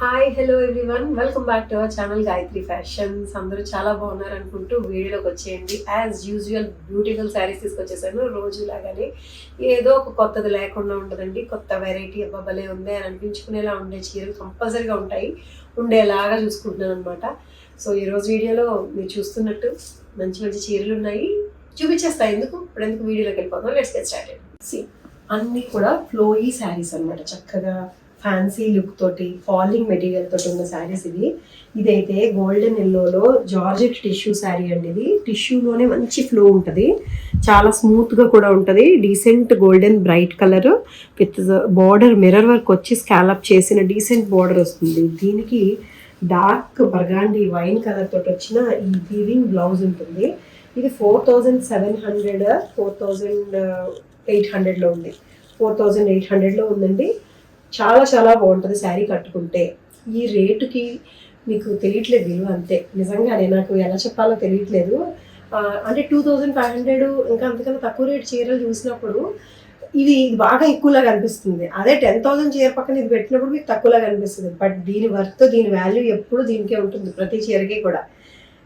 Hi hello everyone welcome back to our channel Gayatri fashions. అందరూ చాలా బాగున్నారు అనుకుంటూ వీడియోలోకి వచ్చేయండి. యాజ్ యూజువల్ బ్యూటిఫుల్ శారీస్ తీసుకొచ్చేసాను. రోజు లాగానే ఏదో ఒక కొత్తది లేకుండా ఉండదండి. కొత్త వెరైటీ అబ్బాబలే ఉంది అని అనిపించుకునేలా ఉండే చీరలు కంపల్సరీగా ఉంటాయి, ఉండేలాగా చూసుకుంటున్నాను అనమాట. సో ఈరోజు వీడియోలో మీరు చూస్తున్నట్టు మంచి మంచి చీరలు ఉన్నాయి, చూపించేస్తాయి. ఇప్పుడు వీడియోలోకి వెళ్ళిపోతాం. Let's get started. సి అన్నీ కూడా ఫ్లోయీ శారీస్ అనమాట. చక్కగా ఫ్యాన్సీ లుక్ తోటి ఫాలింగ్ మెటీరియల్ తోటి ఉన్న శారీస్ ఇదైతే గోల్డెన్ ఎల్లోలో జార్జెట్ టిష్యూ శారీ అండి. ఇది టిష్యూలోనే మంచి ఫ్లో ఉంటుంది, చాలా స్మూత్గా కూడా ఉంటుంది. Decent golden bright colour with border mirror work వచ్చి స్కాలప్ చేసిన డీసెంట్ బార్డర్ వస్తుంది. దీనికి డార్క్ బర్గాండీ వైన్ కలర్ తోటి వచ్చిన ఈ వీవింగ్ బ్లౌజ్ ఉంటుంది. ఇది 4700 4800లో ఉంది. 4800లో ఉందండి. చాలా చాలా బాగుంటుంది శారీ కట్టుకుంటే. ఈ రేటుకి మీకు తెలియట్లేదు విలువ, అంతే నిజంగానే. నాకు ఎలా చెప్పాలో తెలియట్లేదు. అంటే 2500 ఇంకా అంతకన్నా తక్కువ రేటు చీరలు చూసినప్పుడు ఇది బాగా ఎక్కువలాగా అనిపిస్తుంది. అదే 10,000 చీర పక్కన ఇది పెట్టినప్పుడు మీకు తక్కువలాగా అనిపిస్తుంది. బట్ దీని వర్త్, దీని వాల్యూ ఎప్పుడు దీనికే ఉంటుంది, ప్రతి చీరకి కూడా.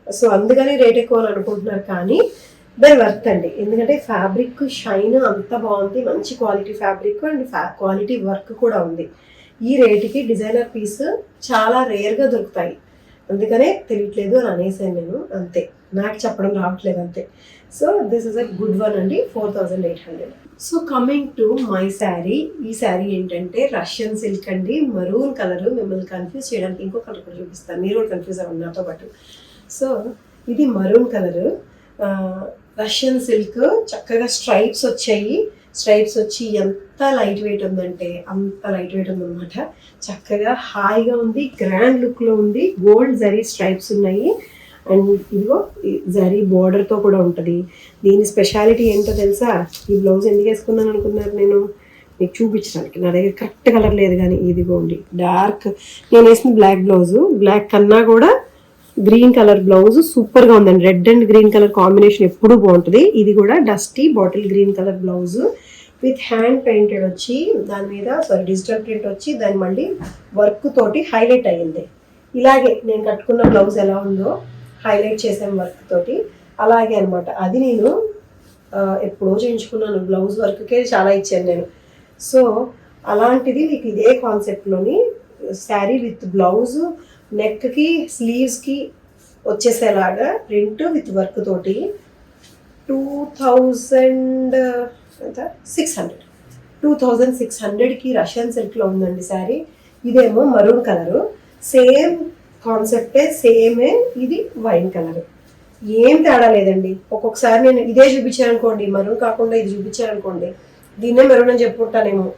సో అందుకని రేట్ ఎక్కువ అని అనుకుంటున్నారు, కానీ దాని వర్త్ అండి. ఎందుకంటే ఫ్యాబ్రిక్ షైన్ అంత బాగుంది, మంచి quality fabric and quality work కూడా ఉంది. ఈ రేటుకి డిజైనర్ పీస్ చాలా రేర్గా దొరుకుతాయి, అందుకనే తెలియట్లేదు అని అనేసాను నేను, అంతే. నాకు చెప్పడం రావట్లేదు, అంతే. So this is a good one అండి, 4800. So coming to my sari. ఈ శారీ ఏంటంటే రష్యన్ సిల్క్ అండి, మరూన్ కలర్. మిమ్మల్ని కన్ఫ్యూజ్ చేయడానికి ఇంకో కలర్ కూడా చూపిస్తాను, మీరు కూడా కన్ఫ్యూజ్ అవ్వండి నాతో పాటు. సో ఇది మరూన్ కలర్, రష్యన్ సిల్క్. చక్కగా స్ట్రైప్స్ వచ్చాయి. స్ట్రైప్స్ వచ్చి ఎంత లైట్ వెయిట్ ఉందంటే అంత లైట్ వెయిట్ ఉందన్నమాట. చక్కగా హాయిగా ఉంది, గ్రాండ్ లుక్లో ఉంది. గోల్డ్ జరీ స్ట్రైప్స్ ఉన్నాయి అండ్ ఇదిగో జరీ బోర్డర్తో కూడా ఉంటుంది. దీని స్పెషాలిటీ ఏంటో తెలుసా? ఈ బ్లౌజ్ ఎందుకు వేసుకున్నాను అనుకున్నారు? నేను మీకు చూపించడానికి, నా దగ్గర కరెక్ట్ కలర్ లేదు, కానీ ఇదిగోండి డార్క్. నేను వేసిన బ్లాక్ బ్లౌజు, బ్లాక్ కన్నా కూడా గ్రీన్ కలర్ బ్లౌజ్ సూపర్గా ఉందండి. Red and green colour combination ఎప్పుడూ బాగుంటుంది. ఇది కూడా dusty bottle green colour blouse with hand painted వచ్చి దాని మీద డిజిటల్ ప్రింట్ వచ్చి దాని మళ్ళీ వర్క్ తోటి హైలైట్ అయ్యింది. ఇలాగే నేను కట్టుకున్న బ్లౌజ్ ఎలా ఉందో హైలైట్ చేసాను వర్క్ తోటి, అలాగే అనమాట. అది నేను ఎప్పుడో చేయించుకున్నాను, బ్లౌజ్ వర్క్కే చాలా ఇచ్చాను నేను. సో అలాంటిది మీకు ఇదే కాన్సెప్ట్లోని శారీ విత్ బ్లౌజ్, నెక్కి స్లీవ్స్కి వచ్చేసేలాగా ప్రింట్ విత్ వర్క్ తోటి 2600కి రష్యన్ సిల్క్లో ఉందండి శారీ. ఇదేమో మరూన్ కలరు, సేమ్ కాన్సెప్టే, సేమే. ఇది వైన్ కలర్, ఏం తేడా లేదండి. ఒక్కొక్కసారి నేను ఇదే చూపించాను అనుకోండి, మరూన్ కాకుండా ఇది చూపించాను అనుకోండి, దీన్నే మెరూన్ అని చెప్పుకుంటానేమో.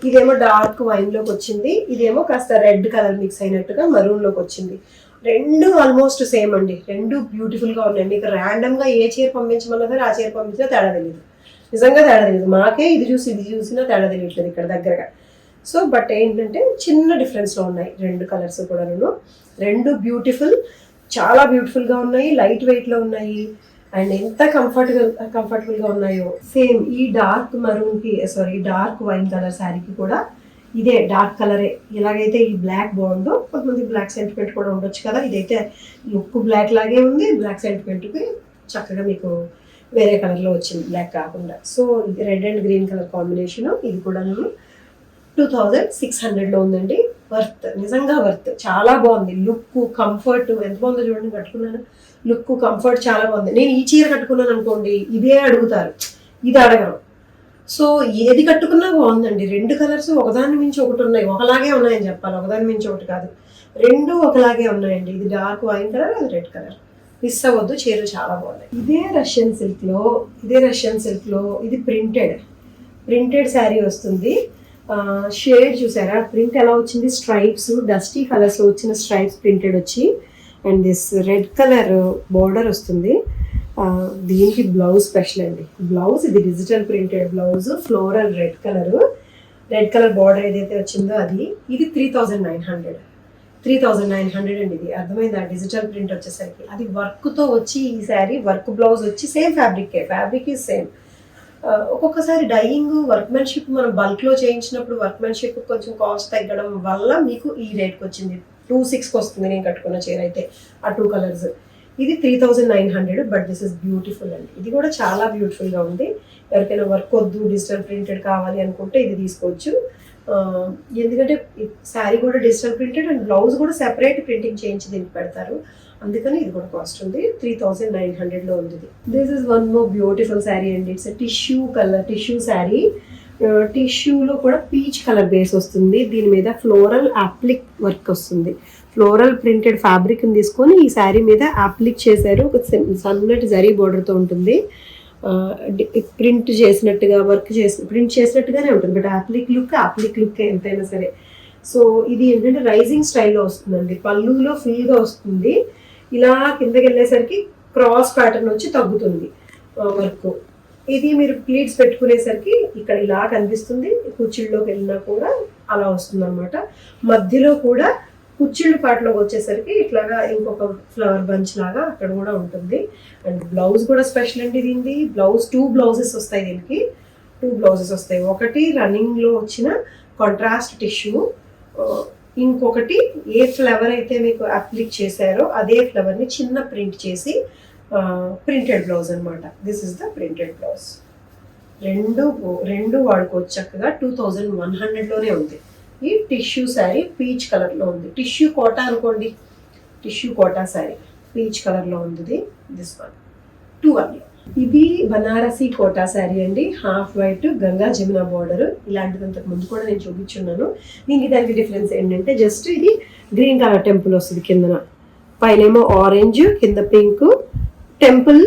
ఇదేమో డార్క్ వైన్లోకి వచ్చింది, ఇదేమో కాస్త రెడ్ కలర్ మిక్స్ అయినట్టుగా మరూన్లోకి వచ్చింది. రెండు ఆల్మోస్ట్ సేమ్ అండి, రెండు బ్యూటిఫుల్గా ఉన్నాయి. మీకు ర్యాండమ్గా ఏ చీర పంపించమన్నా సరే ఆ చీర పంపించినా తేడా తెలియదు, నిజంగా తేడా తెలియదు. మాకే ఇది చూసినా తేడా తెలియట్లేదు ఇక్కడ దగ్గరగా. సో బట్ ఏంటంటే చిన్న డిఫరెన్స్లో ఉన్నాయి రెండు కలర్స్ కూడా. రెండు బ్యూటిఫుల్, చాలా బ్యూటిఫుల్గా ఉన్నాయి, లైట్ వెయిట్లో ఉన్నాయి అండ్ ఎంత కంఫర్టబుల్గా ఉన్నాయో. సేమ్ ఈ డార్క్ మరూన్కి డార్క్ వైన్ కలర్ శారీకి కూడా ఇదే డార్క్ కలరే. ఎలాగైతే ఈ బ్లాక్ బాగుందో, కొంతమంది బ్లాక్ సెంటిమెంట్ కూడా ఉండొచ్చు కదా. ఇదైతే లుక్ బ్లాక్ లాగే ఉంది, బ్లాక్ సెంటిమెంట్కి చక్కగా మీకు వేరే కలర్లో వచ్చింది, బ్లాక్ కాకుండా. సో ఇది red and green colour combination. ఇది కూడా 2600లో ఉందండి. వర్త్, నిజంగా వర్త్, చాలా బాగుంది. లుక్, కంఫర్ట్ ఎంత బాగుందో చూడండి. కట్టుకున్నాను, లుక్, కంఫర్ట్ చాలా బాగుంది. నేను ఈ చీర కట్టుకున్నాను అనుకోండి, ఇదే అడుగుతారు, ఇది అడగరు. సో ఏది కట్టుకున్నా బాగుందండి. రెండు కలర్స్ ఒకదాని మించి ఒకటి ఉన్నాయి, ఒకలాగే ఉన్నాయని చెప్పాలి, ఒకదాని మించి ఒకటి కాదు, రెండు ఒకలాగే ఉన్నాయండి. ఇది డార్క్ వైన్ కలర్, అది రెడ్ కలర్. మిస్ అవ్వద్దు, చీరలు చాలా బాగున్నాయి. ఇదే రష్యన్ సిల్క్లో ఇది ప్రింటెడ్ శారీ వస్తుంది. షేడ్ చూసారా, ప్రింట్ ఎలా వచ్చింది? స్ట్రైప్స్, డస్టీ కలర్స్లో వచ్చిన స్ట్రైప్స్ ప్రింటెడ్ వచ్చి and this red colour border వస్తుంది. దీనికి బ్లౌజ్ స్పెషల్ అండి. బ్లౌజ్ ఇది digital printed blouse, floral red colour border ఏదైతే వచ్చిందో అది. ఇది 3900 అండి. ఇది అర్థమైందా? డిజిటల్ ప్రింట్ వచ్చేసరికి అది వర్క్తో వచ్చి ఈ శారీ వర్క్ బ్లౌజ్ వచ్చి సేమ్ ఫ్యాబ్రిక్ ఈజ్ సేమ్. ఒక్కొక్కసారి డైయింగ్ వర్క్మెన్షిప్ మనం బల్క్లో చేయించినప్పుడు వర్క్మెన్షిప్ కొంచెం కాస్ట్ తగ్గడం వల్ల మీకు ఈ రేట్కి వచ్చింది. 2,600 వస్తుంది నేను కట్టుకున్న చీర అయితే, ఆ 2 కలర్స్. ఇది 3,900, బట్ దిస్ ఇస్ బ్యూటిఫుల్ అండి. ఇది కూడా చాలా బ్యూటిఫుల్గా ఉంది. ఎవరికైనా వర్క్ వద్దు, డిజిటల్ ప్రింటెడ్ కావాలి అనుకుంటే ఇది తీసుకోవచ్చు. ఎందుకంటే శారీ కూడా డిజిటల్ ప్రింటెడ్ అండ్ బ్లౌజ్ కూడా సెపరేట్ ప్రింటింగ్ చేయించి దీనికి పెడతారు, అందుకని ఇది కూడా కాస్ట్ ఉంది. 3,900లో ఉంది. This is one more beautiful sari అండి. It's tissue colour, tissue sari. టిష్యూలో కూడా పీచ్ కలర్ బేస్ వస్తుంది. దీని మీద ఫ్లోరల్ అప్లిక్ వర్క్ వస్తుంది. ఫ్లోరల్ ప్రింటెడ్ ఫ్యాబ్రిక్ని తీసుకొని ఈ శారీ మీద అప్లిక్ చేశారు. ఒక సన్నటి జరీ బోర్డర్తో ఉంటుంది. ప్రింట్ చేసినట్టుగా, వర్క్ చేసి ప్రింట్ చేసినట్టుగానే ఉంటుంది, బట్ అప్లిక్ లుక్ ఎంతైనా సరే. సో ఇది ఏంటంటే రైజింగ్ స్టైల్లో వస్తుందండి. పళ్ళులో ఫుల్గా వస్తుంది. ఇలా కిందకి వెళ్ళేసరికి క్రాస్ ప్యాటర్న్ వచ్చి తగ్గుతుంది వర్క్. ఇది మీరు ప్లీట్స్ పెట్టుకునేసరికి ఇక్కడ ఇలా కనిపిస్తుంది. కుచ్చిళ్ళలోకి వెళ్ళినా కూడా అలా వస్తుంది అనమాట. మధ్యలో కూడా కుచ్చిళ్ళు పాటలోకి వచ్చేసరికి ఇట్లాగా ఇంకొక ఫ్లవర్ బంచ్ లాగా అక్కడ కూడా ఉంటుంది. అండ్ బ్లౌజ్ కూడా స్పెషల్ అండి దీనికి. బ్లౌజ్ 2 బ్లౌజెస్ వస్తాయి దీనికి. 2 బ్లౌజెస్ వస్తాయి. ఒకటి రన్నింగ్లో వచ్చిన కాంట్రాస్ట్ టిష్యూ, ఇంకొకటి ఏ ఫ్లవర్ అయితే మీకు అప్లిక్ చేశారో అదే ఫ్లవర్ని చిన్న ప్రింట్ చేసి ప్రింటెడ్ బ్లౌజ్ అనమాట. This is the printed blouse. రెండు వాడుకోవచ్చు చక్కగా. 2,100లోనే ఉంది. ఈ టిష్యూ శారీ పీచ్ కలర్లో ఉంది. టిష్యూ కోటా అనుకోండి, టిష్యూ కోటా శారీ పీచ్ కలర్లో ఉంది. దిస్ వన్ 2 ఇది బనారసి కోటా శారీ అండి. Half white, Ganga Jamuna border. ఇలాంటిది అంతకు ముందు కూడా నేను చూపించున్నాను. దీనికి దానికి డిఫరెన్స్ ఏంటంటే జస్ట్ ఇది గ్రీన్ కలర్ టెంపుల్ వస్తుంది కిందన, పైనేమో ఆరెంజ్, కింద పింక్, టెంపుల్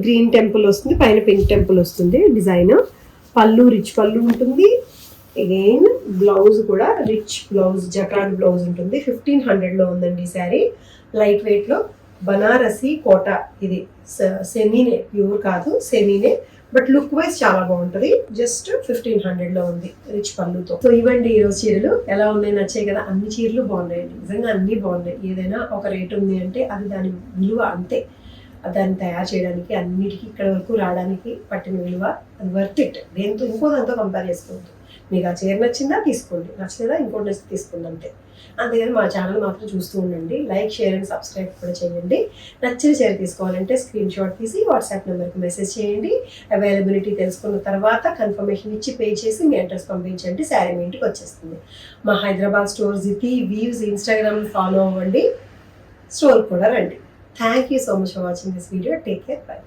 గ్రీన్ టెంపుల్ వస్తుంది, పైన పింక్ టెంపుల్ వస్తుంది డిజైన్. పళ్ళు రిచ్ పళ్ళు ఉంటుంది. అగైన్ బ్లౌజ్ కూడా రిచ్ బ్లౌజ్, జకార్డ్ బ్లౌజ్ ఉంటుంది. 1,500లో ఉందండి ఈ శారీ. లైట్ వెయిట్లో బనారసి కోటా. ఇది సెమీనే, ప్యూర్ కాదు, సెమీనే, బట్ లుక్ వైజ్ చాలా బాగుంటుంది. జస్ట్ 1,500లో ఉంది రిచ్ పళ్ళుతో. సో ఇవ్వండి ఈరోజు చీరలు. ఎలా ఉన్నాయి, నచ్చాయి కదా? అన్ని చీరలు బాగున్నాయండి, నిజంగా అన్నీ బాగున్నాయి. ఏదైనా ఒక రేట్ ఉంది అంటే అది దాని విలువ అంతే. దాన్ని తయారు చేయడానికి, అన్నిటికీ ఇక్కడ వరకు రావడానికి పట్టిన విలువ, అది వర్త్ ఇట్. దేంతో ఇంకో దాంతో కంపేర్ చేసుకోవద్దు. మీకు ఆ చీర నచ్చిందా తీసుకోండి, నచ్చలేదా ఇంకోటి నచ్చి తీసుకోండి, అంతే. అంతేగాని మా ఛానల్ మాత్రం చూస్తూ ఉండండి. లైక్, షేర్ అండ్ సబ్స్క్రైబ్ కూడా చేయండి. నచ్చిన చీర తీసుకోవాలంటే స్క్రీన్ షాట్ తీసి వాట్సాప్ నెంబర్కి మెసేజ్ చేయండి. అవైలబిలిటీ తెలుసుకున్న తర్వాత కన్ఫర్మేషన్ ఇచ్చి పే చేసి మీ అడ్రస్ పంపించండి. శారీ మీ ఇంటికి వచ్చేస్తుంది. మా Hyderabad store Jiti weaves Instagram follow అవ్వండి. స్టోర్ కూడా రండి. Thank you so much for watching this video. Take care. Bye.